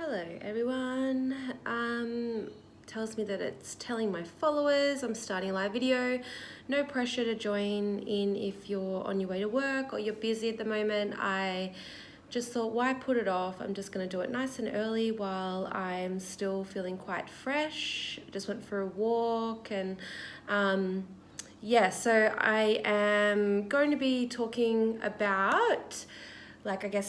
Hello everyone. Tells me that it's telling my followers I'm starting a live video. No pressure to join in if you're on your way to work or you're busy at the moment. I just thought, why put it off? I'm just going to do it nice and early while I'm still feeling quite fresh. Just went for a walk and yeah, so I am going to be talking about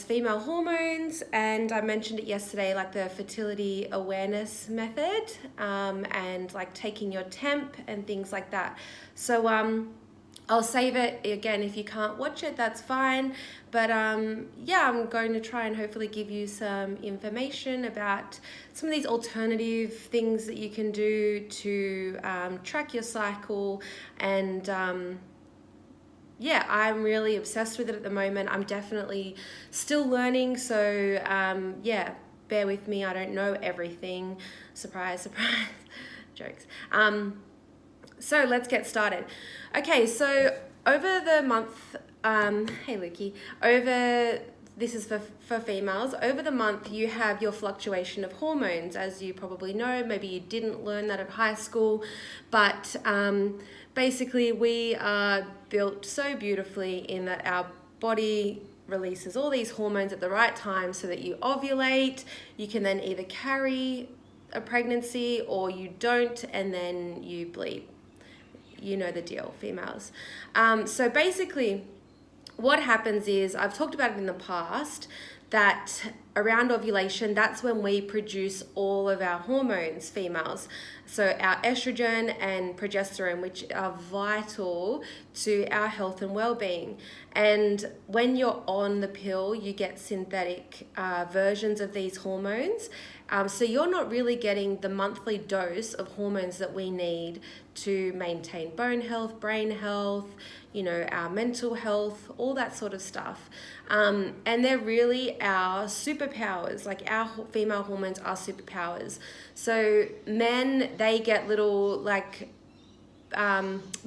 female hormones, and I mentioned it yesterday, like the fertility awareness method, and like taking your temp and things like that. So I'll save it again. If you can't watch it, that's fine. But yeah, I'm going to try and hopefully give you some information about some of these alternative things that you can do to track your cycle. And yeah, I'm really obsessed with it at the moment. I'm definitely still learning. So yeah, bear with me. I don't know everything. Surprise, surprise. Jokes. So let's get started. Okay, so over the month, hey Lukey, this is for females. Over the month, you have your fluctuation of hormones, as you probably know. Maybe you didn't learn that at high school, but basically we are built so beautifully in that our body releases all these hormones at the right time so that you ovulate. You can then either carry a pregnancy or you don't, and then you bleed. You know the deal, females. So basically what happens is, I've talked about it in the past, that around ovulation, that's when we produce all of our hormones, females. So our estrogen and progesterone, which are vital to our health and well-being. And when you're on the pill, you get synthetic versions of these hormones. So you're not really getting the monthly dose of hormones that we need to maintain bone health, brain health, you know, our mental health, all that sort of stuff. And they're really our superpowers. Like, our female hormones are superpowers. So men, they get little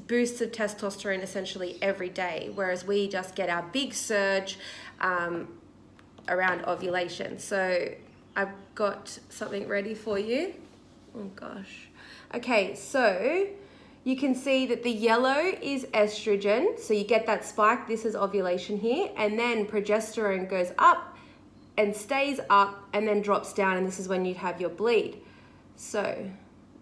boosts of testosterone essentially every day, whereas we just get our big surge around ovulation. So I've got something ready for you. Oh gosh. Okay, so you can see that the yellow is estrogen. So you get that spike. This is ovulation here. And then progesterone goes up and stays up and then drops down. And this is when you'd have your bleed. So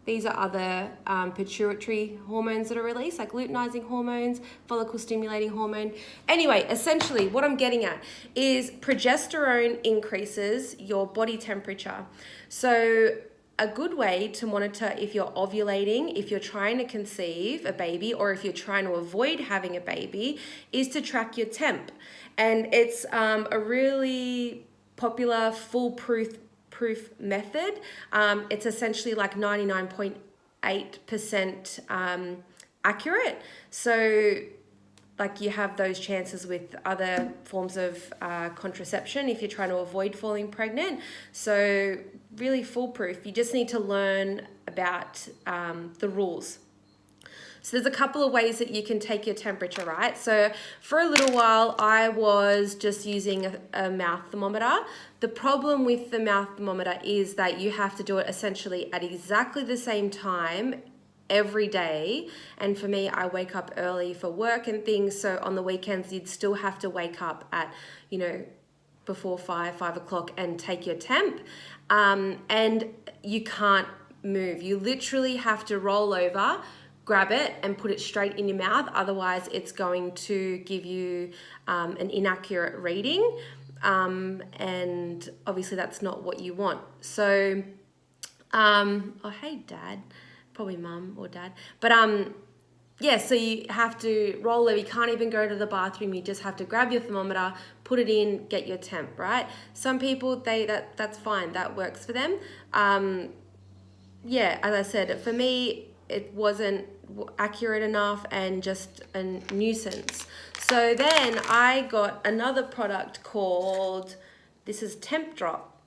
these are other pituitary hormones that are released, like luteinizing hormones, follicle stimulating hormone. Anyway, essentially what I'm getting at is progesterone increases your body temperature. So a good way to monitor if you're ovulating, if you're trying to conceive a baby, or if you're trying to avoid having a baby, is to track your temp. And it's a really popular foolproof method. It's essentially like 99.8% accurate. So like, you have those chances with other forms of contraception if you're trying to avoid falling pregnant. So really foolproof. You just need to learn about the rules. So there's a couple of ways that you can take your temperature, right? So for a little while, I was just using a mouth thermometer. The problem with the mouth thermometer is that you have to do it essentially at exactly the same time every day. And for me, I wake up early for work and things. So on the weekends, you'd still have to wake up at, you know, before 5 o'clock and take your temp. And you can't move. You literally have to roll over, grab it and put it straight in your mouth. Otherwise, it's going to give you an inaccurate reading. And obviously that's not what you want. So, oh, hey, Dad. Probably mum or dad. But yeah, so you have to roll over. You can't even go to the bathroom. You just have to grab your thermometer, put it in, get your temp, right? Some people, that's fine. That works for them. Yeah, as I said, for me, it wasn't accurate enough and just a nuisance. So then I got another product called, this is Temp Drop,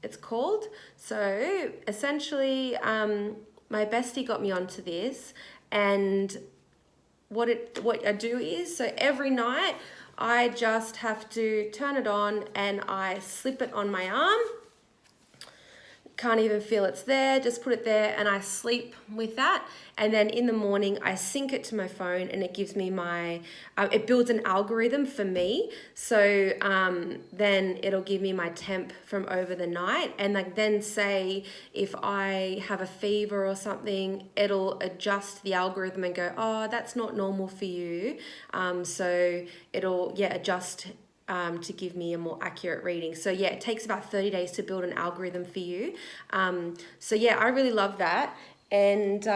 it's called. So essentially, my bestie got me onto this, and what I do is, so every night I just have to turn it on and I slip it on my arm, can't even feel it's there, just put it there and I sleep with that. And then in the morning I sync it to my phone and it gives me my, it builds an algorithm for me. So then it'll give me my temp from over the night, and like then say if I have a fever or something, it'll adjust the algorithm and go, oh, that's not normal for you. So it'll adjust to give me a more accurate reading. So yeah, it takes about 30 days to build an algorithm for you. So yeah, I really love that. And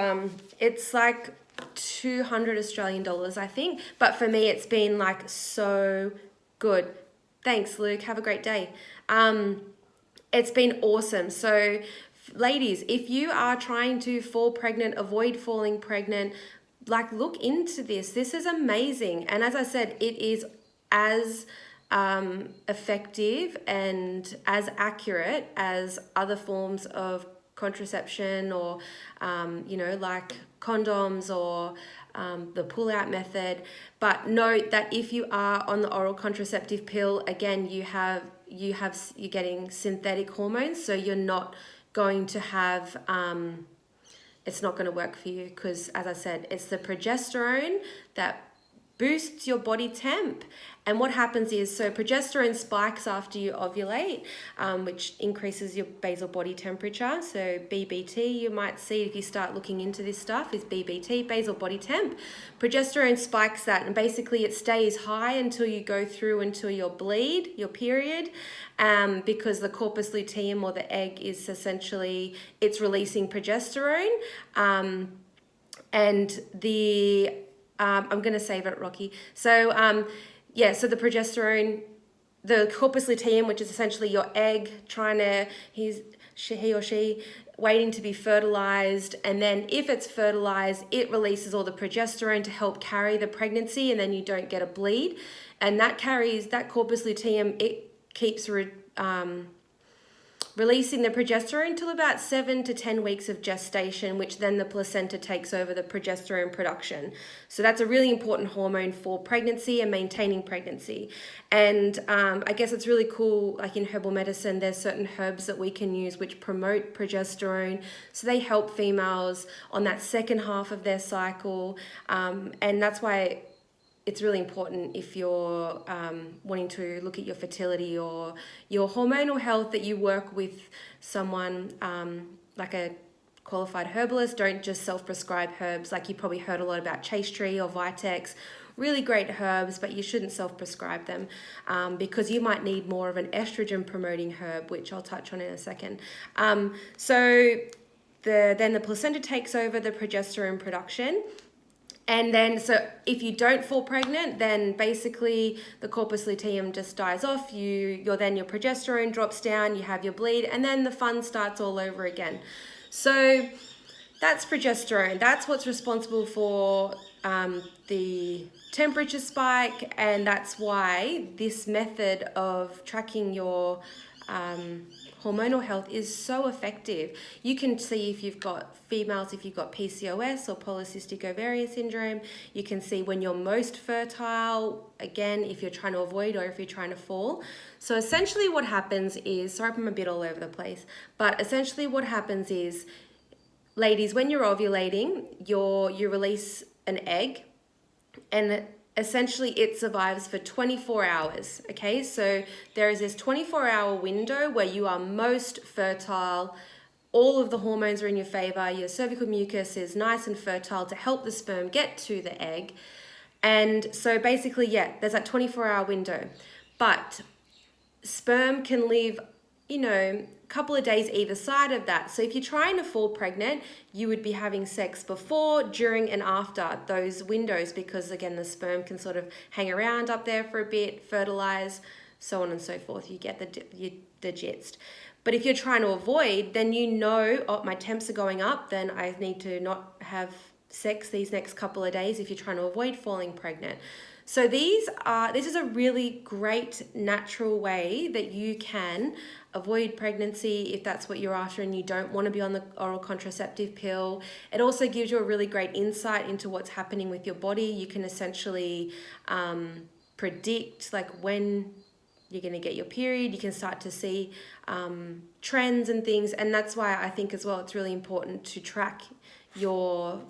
it's like 200 Australian dollars, I think. But for me, it's been like so good. Thanks, Luke. Have a great day. It's been awesome. So ladies, if you are trying to fall pregnant, avoid falling pregnant, like look into this. This is amazing. And as I said, it is as effective and as accurate as other forms of contraception or like condoms or the pull-out method. But note that if you are on the oral contraceptive pill, again, you're getting synthetic hormones, so you're not going to have it's not going to work for you, because as I said, it's the progesterone that boosts your body temp. And what happens is, so progesterone spikes after you ovulate, which increases your basal body temperature. So BBT, you might see if you start looking into this stuff, is BBT, basal body temp. Progesterone spikes that, and basically it stays high until you go through until your bleed, your period, because the corpus luteum, or the egg, is essentially, it's releasing progesterone. And the I'm going to save it, Rocky. So, so the progesterone, the corpus luteum, which is essentially your egg he or she waiting to be fertilized. And then if it's fertilized, it releases all the progesterone to help carry the pregnancy, and then you don't get a bleed. And that corpus luteum, it keeps releasing the progesterone till about 7 to 10 weeks of gestation, which then the placenta takes over the progesterone production. So that's a really important hormone for pregnancy and maintaining pregnancy. And I guess it's really cool, like in herbal medicine, there's certain herbs that we can use which promote progesterone. So they help females on that second half of their cycle. And that's why it's really important if you're wanting to look at your fertility or your hormonal health, that you work with someone like a qualified herbalist. Don't just self-prescribe herbs. Like you probably heard a lot about Chase Tree or Vitex, really great herbs, but you shouldn't self-prescribe them because you might need more of an estrogen promoting herb, which I'll touch on in a second. So then the placenta takes over the progesterone production. And then, so if you don't fall pregnant, then basically the corpus luteum just dies off. Your progesterone drops down, you have your bleed, and then the fun starts all over again. So that's progesterone. That's what's responsible for the temperature spike, and that's why this method of tracking your hormonal health is so effective. You can see if you've got females, if you've got PCOS or polycystic ovarian syndrome. You can see when you're most fertile, again, if you're trying to avoid or if you're trying to fall. So essentially what happens is, sorry if I'm a bit all over the place, but essentially what happens is, ladies, when you're ovulating, you release an egg, and essentially it survives for 24 hours, okay? So there is this 24-hour window where you are most fertile, all of the hormones are in your favor, your cervical mucus is nice and fertile to help the sperm get to the egg. And so basically, there's that 24-hour window. But sperm can live, a couple of days either side of that. So if you're trying to fall pregnant, you would be having sex before, during, and after those windows, because again, the sperm can sort of hang around up there for a bit, fertilize, so on and so forth. You get the gist. But if you're trying to avoid, then my temps are going up, then I need to not have sex these next couple of days if you're trying to avoid falling pregnant. So this is a really great natural way that you can avoid pregnancy if that's what you're after and you don't want to be on the oral contraceptive pill. It also gives you a really great insight into what's happening with your body. You can essentially predict like when you're going to get your period. You can start to see trends and things. And that's why I think as well it's really important to track your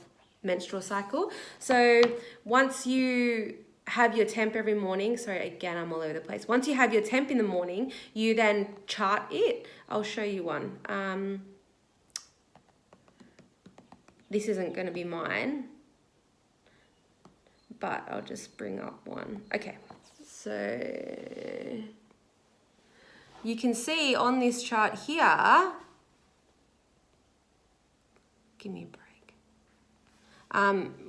menstrual cycle. So once you have your temp every morning, sorry, again, I'm all over the place. Once you have your temp in the morning, you then chart it. I'll show you one. This isn't going to be mine, but I'll just bring up one. Okay, so you can see on this chart here, give me a break.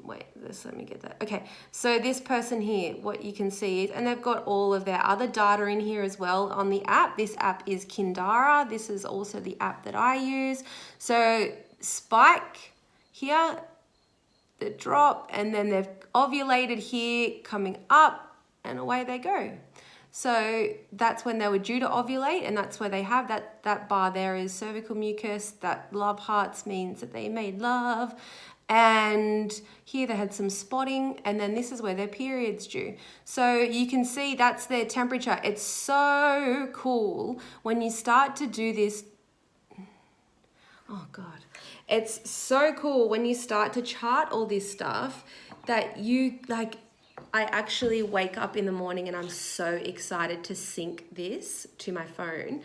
Wait, let me get that. Okay, so this person here, what you can see is, and they've got all of their other data in here as well on the app. This app is Kindara. This is also the app that I use. So spike here, the drop, and then they've ovulated here, coming up, and away they go. So that's when they were due to ovulate, and that's where they have that bar there is cervical mucus. That love hearts means that they made love. And here they had some spotting, and then this is where their period's due. So you can see that's their temperature. It's so cool when you start to do this. Oh God. It's so cool when you start to chart all this stuff that you like. I actually wake up in the morning and I'm so excited to sync this to my phone.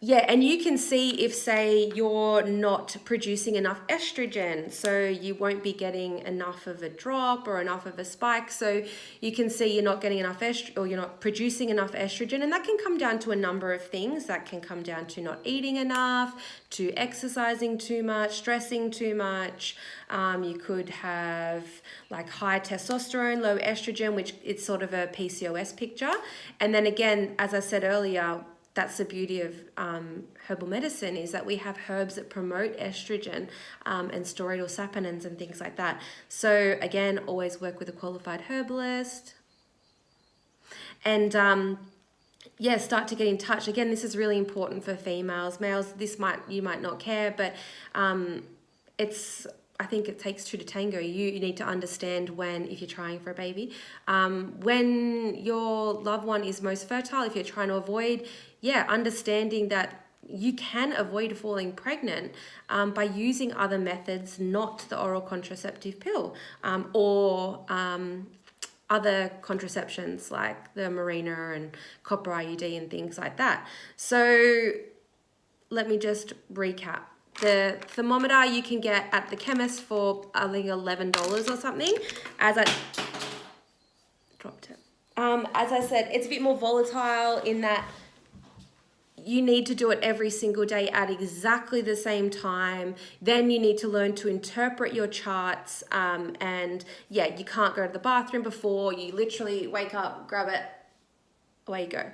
Yeah, and you can see if, say, you're not producing enough estrogen, so you won't be getting enough of a drop or enough of a spike. So you can see you're not getting enough estrogen, or you're not producing enough estrogen, and that can come down to a number of things. That can come down to not eating enough, to exercising too much, stressing too much. You could have like high testosterone, low estrogen, which it's sort of a PCOS picture. And then again, as I said earlier, that's the beauty of herbal medicine, is that we have herbs that promote estrogen and steroidal saponins and things like that. So again, always work with a qualified herbalist. And yeah, start to get in touch. Again, this is really important for females. Males, you might not care, but I think it takes two to tango. You need to understand when, if you're trying for a baby, when your loved one is most fertile, if you're trying to avoid, understanding that you can avoid falling pregnant by using other methods, not the oral contraceptive pill, or other contraceptions like the Mirena and copper IUD and things like that. So let me just recap. The thermometer you can get at the chemist for, I think, $11 or something. As I dropped it. As I said, it's a bit more volatile in that you need to do it every single day at exactly the same time. Then you need to learn to interpret your charts. And you can't go to the bathroom before. You literally wake up, grab it, away you go.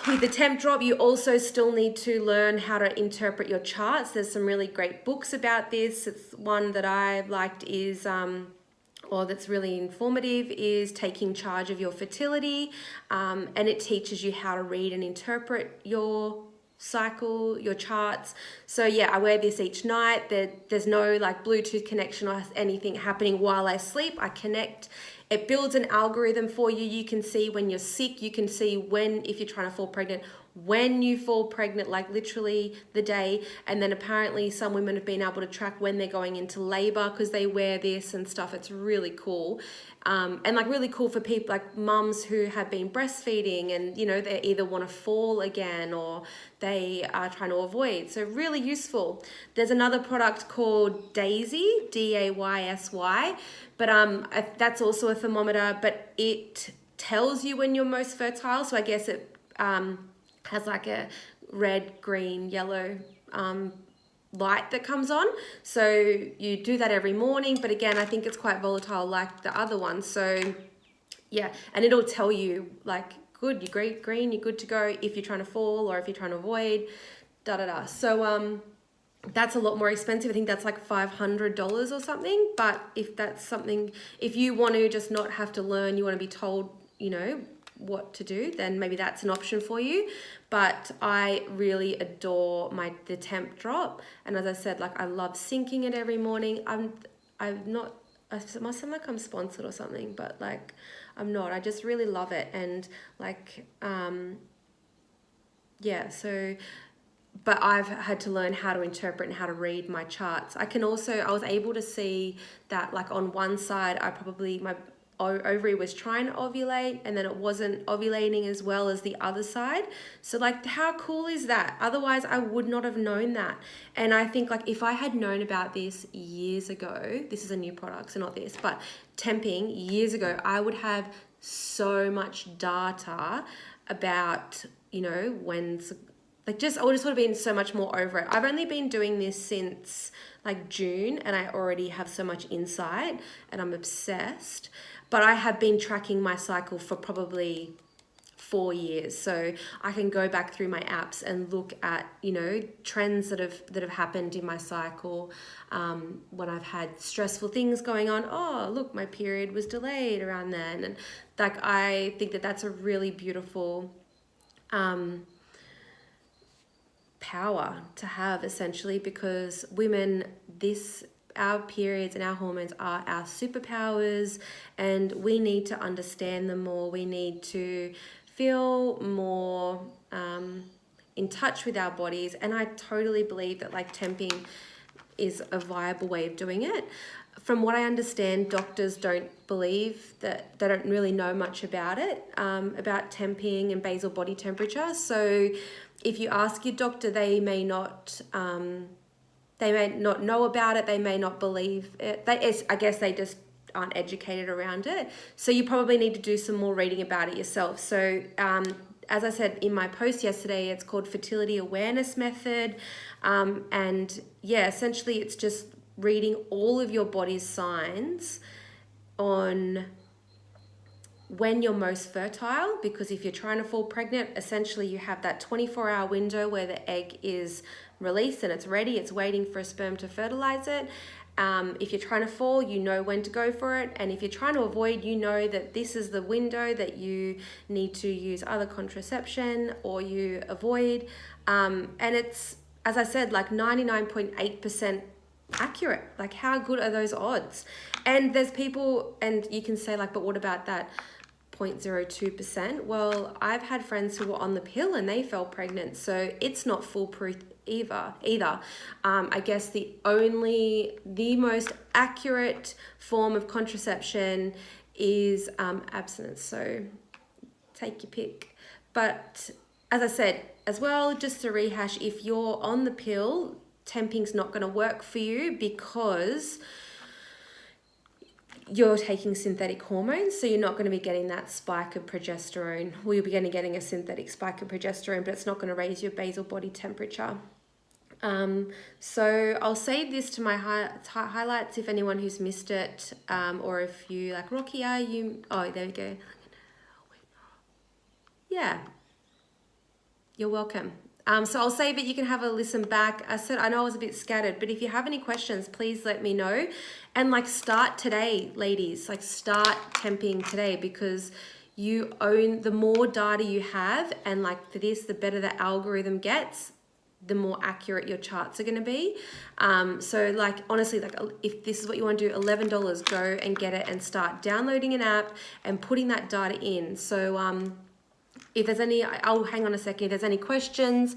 With the temp drop, you also still need to learn how to interpret your charts. There's some really great books about this. It's one that I've liked is, or that's really informative, is Taking Charge of Your Fertility. And it teaches you how to read and interpret your cycle, your charts. So I wear this each night. There's no like Bluetooth connection or anything happening while I sleep. I connect. It builds an algorithm for you. You can see when you're sick. You can see when, if you're trying to fall pregnant, when you fall pregnant, like literally the day. And then apparently some women have been able to track when they're going into labor because they wear this and stuff. It's really cool. And like really cool for people like mums who have been breastfeeding and, they either want to fall again or they are trying to avoid. So really useful. There's another product called Daisy, DAYSY, but that's also a thermometer, but it tells you when you're most fertile. So I guess it has like a red, green, yellow light that comes on. So you do that every morning, but again, I think it's quite volatile like the other one. So and it'll tell you like, good, you're green, you're good to go if you're trying to fall or if you're trying to avoid, So that's a lot more expensive. I think that's like $500 or something. But if you want to just not have to learn, you want to be told, what to do, then maybe that's an option for you. But I really adore the temp drop. And as I said, like I love syncing it every morning. I must sound like I'm sponsored or something, but like I'm not. I just really love it. And like, yeah, so, but I've had to learn how to interpret and how to read my charts. I was able to see that like on one side, my ovary was trying to ovulate and then it wasn't ovulating as well as the other side. So like, how cool is that? Otherwise I would not have known that. And I think like if I had known about this years ago, this is a new product, so not this, but temping years ago, I would have so much data about, you know, I just would have been so much more over it. I've only been doing this since like June and I already have so much insight and I'm obsessed. But I have been tracking my cycle for probably 4 years. So I can go back through my apps and look at, you know, trends that have happened in my cycle. When I've had stressful things going on, oh, look, my period was delayed around then. And like, I think that that's a really beautiful power to have, essentially, because women, our periods and our hormones are our superpowers, and we need to understand them more. We need to feel more in touch with our bodies, and I totally believe that like temping is a viable way of doing it. From what I understand, doctors don't believe that, they don't really know much about it, about temping and basal body temperature. So if you ask your doctor, they may not know about it. They may not believe it. I guess they just aren't educated around it. So you probably need to do some more reading about it yourself. So as I said in my post yesterday, it's called Fertility Awareness Method. And yeah, essentially it's just reading all of your body's signs on when you're most fertile, because if you're trying to fall pregnant, essentially you have that 24-hour window where the egg is released and it's ready, it's waiting for a sperm to fertilize it. If you're trying to fall, you know when to go for it. And if you're trying to avoid, you know that this is the window that you need to use other contraception or you avoid. And it's, as I said, like 99.8% accurate. Like, how good are those odds? And there's people, and you can say like, but what about that 0.02%? Well, I've had friends who were on the pill and they fell pregnant, so it's not foolproof either. I guess the most accurate form of contraception is abstinence, so take your pick. But as I said as well, just to rehash, if you're on the pill, temping's not going to work for you because you're taking synthetic hormones, so you're not going to be getting that spike of progesterone. Well, you'll be getting a synthetic spike of progesterone, but it's not going to raise your basal body temperature. So I'll save this to my highlights if anyone who's missed it, or if you like, Rocky, oh, there we go. Yeah, you're welcome. So I'll save it. You can have a listen back. I said, I know I was a bit scattered, but if you have any questions, please let me know. And like, start today, ladies, like start temping today, because the more data you have, and like for this, the better the algorithm gets, the more accurate your charts are going to be. So like, honestly, like if this is what you want to do, $11, go and get it and start downloading an app and putting that data in. So, if there's any, I'll hang on a second. If there's any questions,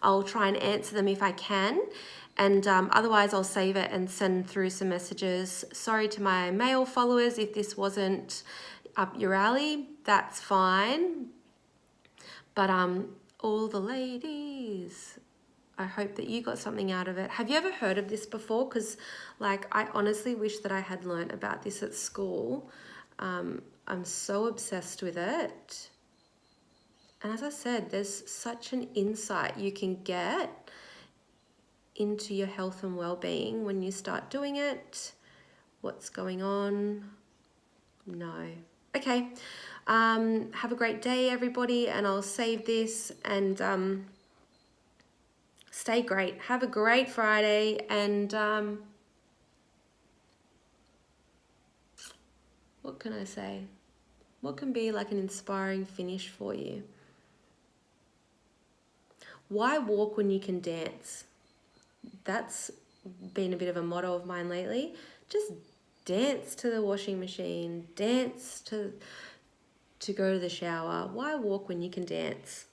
I'll try and answer them if I can. And otherwise, I'll save it and send through some messages. Sorry to my male followers if this wasn't up your alley. That's fine. But all the ladies, I hope that you got something out of it. Have you ever heard of this before? Because like, I honestly wish that I had learned about this at school. I'm so obsessed with it. And as I said, there's such an insight you can get into your health and well-being when you start doing it. What's going on? No. Okay. Have a great day, everybody, and I'll save this, and stay great. Have a great Friday, and what can I say? What can be like an inspiring finish for you? Why walk when you can dance? That's been a bit of a motto of mine lately. Just dance to the washing machine, dance to to go to the shower. Why walk when you can dance?